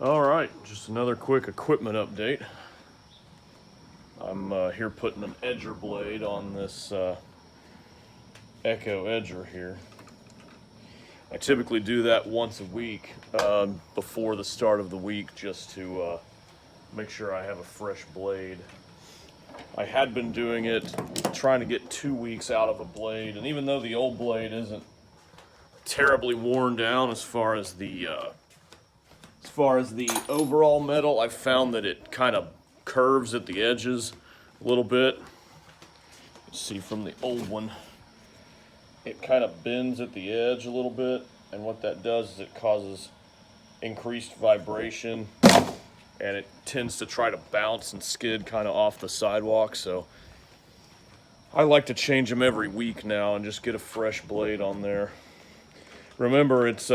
All right, just another quick equipment update. I'm here putting an edger blade on this Echo edger here. I typically do that once a week before the start of the week just to make sure I have a fresh blade. I had been doing it, trying to get 2 weeks out of a blade, and even though the old blade isn't terribly worn down as far as the overall metal, I've found that it kind of curves at the edges a little bit. You see from the old one, it kind of bends at the edge a little bit, and what that does is it causes increased vibration, and it tends to try to bounce and skid kind of off the sidewalk. So I like to change them every week now and just get a fresh blade on there. Remember, it's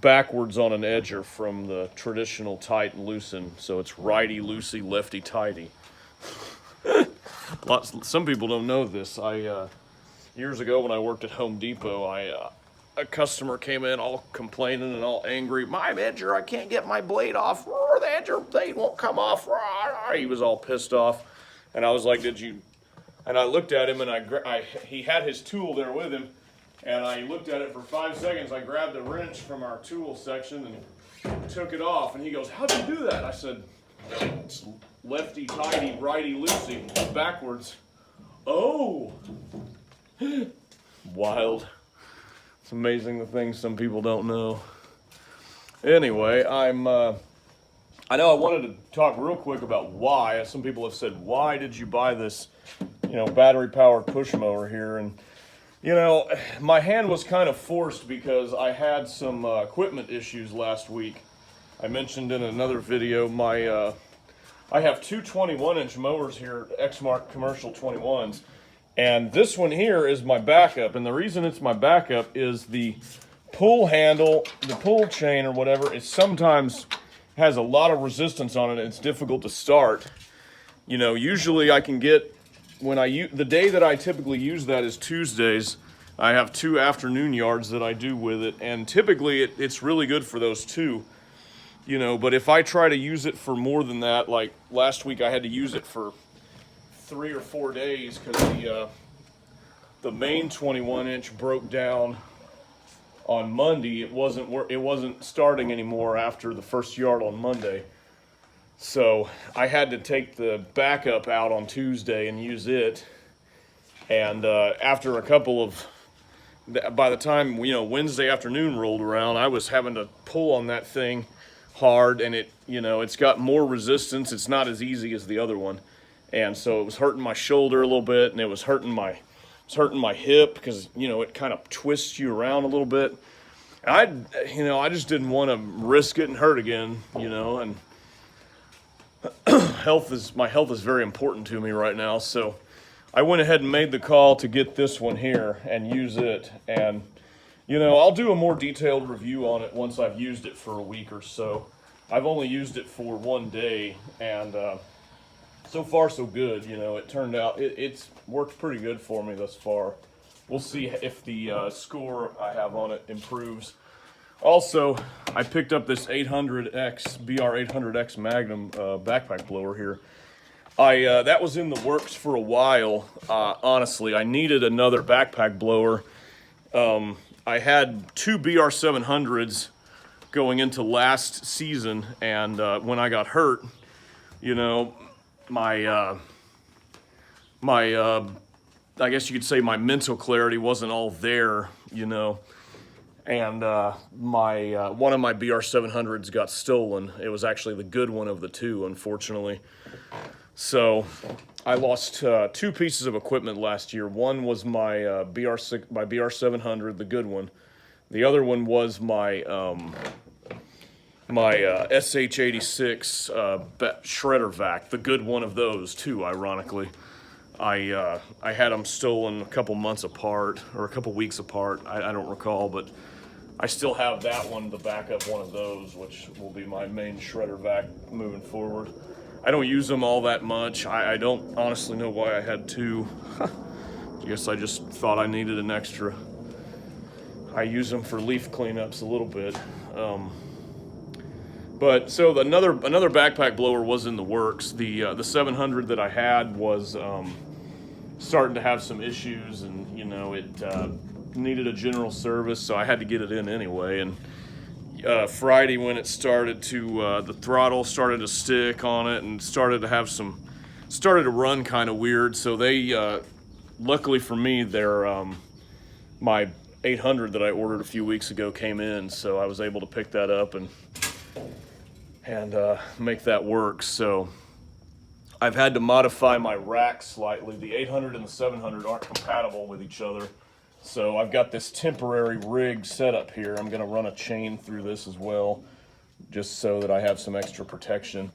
backwards on an edger from the traditional tight and loosen, so it's righty loosey, lefty tighty. Some people don't know this. Years ago when I worked at Home Depot, a customer came in all complaining and all angry. My edger, I can't get my blade off. The edger blade won't come off. He was all pissed off, and I was like, "Did you?" And I looked at him, and he had his tool there with him. And I looked at it for 5 seconds. I grabbed a wrench from our tool section and took it off. And he goes, "How'd you do that?" I said, "It's lefty tighty, righty loosey, backwards." Oh, wild. It's amazing the things some people don't know. Anyway, I know I wanted to talk real quick about why. Some people have said, "Why did you buy this, battery-powered push mower here?" And my hand was kind of forced because I had some equipment issues last week. I mentioned in another video, I have two 21-inch mowers here, Exmark Commercial 21s, and this one here is my backup. And the reason it's my backup is the pull handle, the pull chain or whatever, it sometimes has a lot of resistance on it and it's difficult to start. Usually I can get, the day that I typically use that is Tuesdays. I have 2 afternoon yards that I do with it, and typically it's really good for those 2. But if I try to use it for more than that, like last week I had to use it for 3 or 4 days because the main 21-inch broke down on Monday. It wasn't starting anymore after the first yard on Monday. So I had to take the backup out on Tuesday and use it. And after a couple of, by the time, Wednesday afternoon rolled around, I was having to pull on that thing hard, and it's got more resistance. It's not as easy as the other one. And so it was hurting my shoulder a little bit, and it was hurting my hip because, it kind of twists you around a little bit. And I just didn't want to risk getting hurt again, and my health is very important to me right now, so I went ahead and made the call to get this one here and use it. And I'll do a more detailed review on it once I've used it for a week or so. I've only used it for 1 day, and so far so good. It turned out it's worked pretty good for me thus far. We'll see if the score I have on it improves. Also, I picked up this 800X, BR800X Magnum backpack blower here. That was in the works for a while. Honestly, I needed another backpack blower. I had 2 BR700s going into last season, and when I got hurt, my I guess you could say my mental clarity wasn't all there, and one of my BR700s got stolen. It was actually the good one of the 2, unfortunately. So I lost 2 pieces of equipment last year. One was my BR700, the good one. The other one was my SH86 shredder vac, the good one of those too, ironically. I had them stolen a couple months apart, or a couple weeks apart, I don't recall, but I still have that one, the backup one of those, which will be my main shredder vac moving forward. I don't use them all that much. I don't honestly know why I had 2. I guess I just thought I needed an extra. I use them for leaf cleanups a little bit. But so another backpack blower was in the works. The 700 that I had was starting to have some issues, and it needed a general service, so I had to get it in anyway. And Friday, when it started to the throttle started to stick on it and started to run kind of weird. So they luckily for me, my 800 that I ordered a few weeks ago came in, so I was able to pick that up and make that work. So I've had to modify my rack slightly. The 800 and the 700 aren't compatible with each other, so I've got this temporary rig set up here. I'm going to run a chain through this as well, just so that I have some extra protection.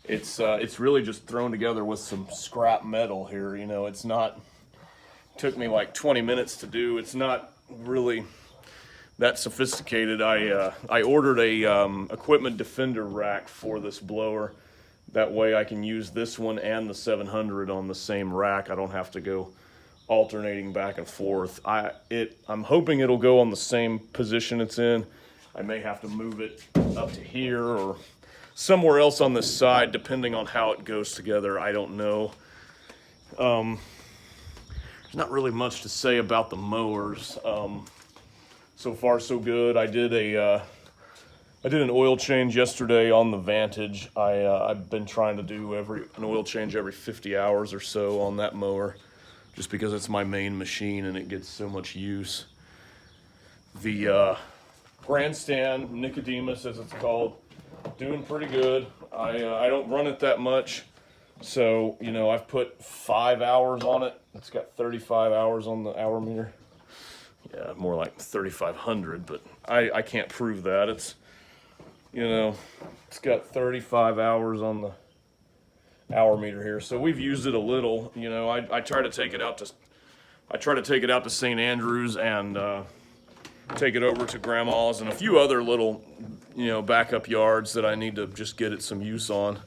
It's really just thrown together with some scrap metal here. It's not. Took me like 20 minutes to do. It's not really that sophisticated. I ordered a equipment defender rack for this blower. That way I can use this one and the 700 on the same rack. I don't have to go alternating back and forth. I'm hoping it'll go on the same position it's in. I may have to move it up to here or somewhere else on this side, depending on how it goes together. I don't know. There's not really much to say about the mowers. So far, so good. I did an oil change yesterday on the Vantage. I've been trying to do an oil change every 50 hours or so on that mower, just because it's my main machine and it gets so much use. The Grandstand Nicodemus, as it's called, doing pretty good. I don't run it that much, so I've put 5 hours on it. It's got 35 hours on the hour meter. Yeah, more like 3,500, but I can't prove that. It's got 35 hours on the hour meter here, so we've used it a little. I try to take it out to St. Andrews and take it over to Grandma's and a few other little backup yards that I need to just get it some use on.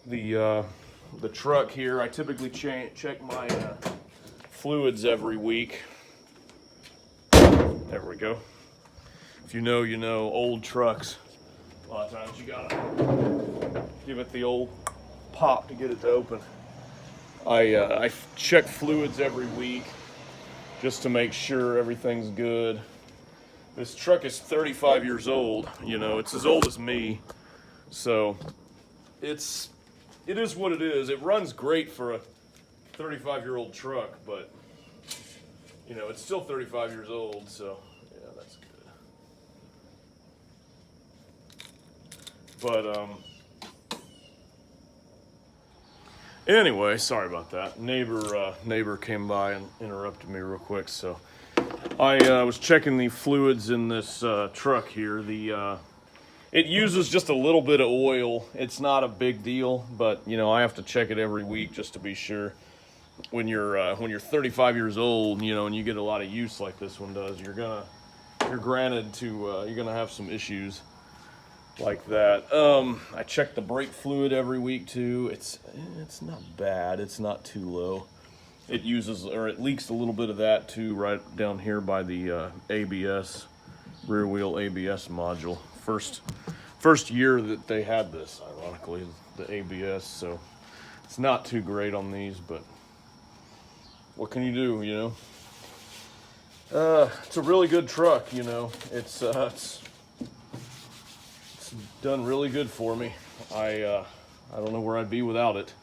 The truck here, I typically check my fluids every week. There we go. If you know, old trucks, a lot of times you gotta give it the old pop to get it to open. I check fluids every week just to make sure everything's good. This truck is 35 years old. It's as old as me, so it is what it is. It runs great for a 35-year-old truck, but it's still 35 years old, so yeah, that's good. But anyway, sorry about that. Neighbor came by and interrupted me real quick. So I was checking the fluids in this truck here. It uses just a little bit of oil. It's not a big deal, but I have to check it every week just to be sure. When you're 35 years old, and you get a lot of use like this one does, you're gonna have some issues like that. I check the brake fluid every week too. It's not bad. It's not too low. It leaks a little bit of that too, right down here by the ABS, rear wheel ABS module. First year that they had this, ironically, the ABS. So it's not too great on these, but what can you do, It's a really good truck, It's done really good for me. I don't know where I'd be without it.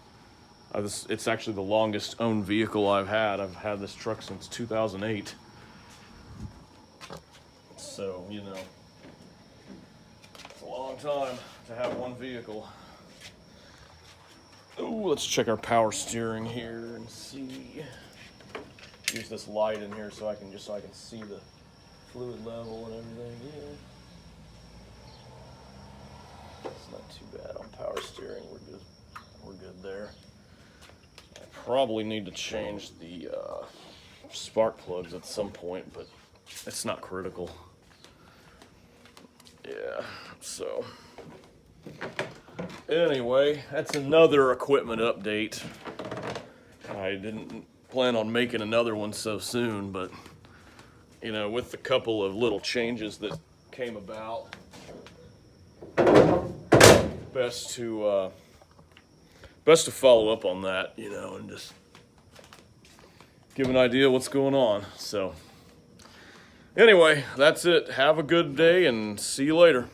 It's actually the longest owned vehicle I've had. I've had this truck since 2008. So, it's a long time to have one vehicle. Oh, let's check our power steering here and see. Use this light in here so I can see the fluid level and everything. Yeah. It's not too bad on power steering. We're good there. I probably need to change the spark plugs at some point, but it's not critical. Yeah, so anyway, that's another equipment update. I didn't plan on making another one so soon, but with the couple of little changes that came about, best to follow up on that, you know, and just give an idea what's going on. So anyway, that's it. Have a good day and see you later.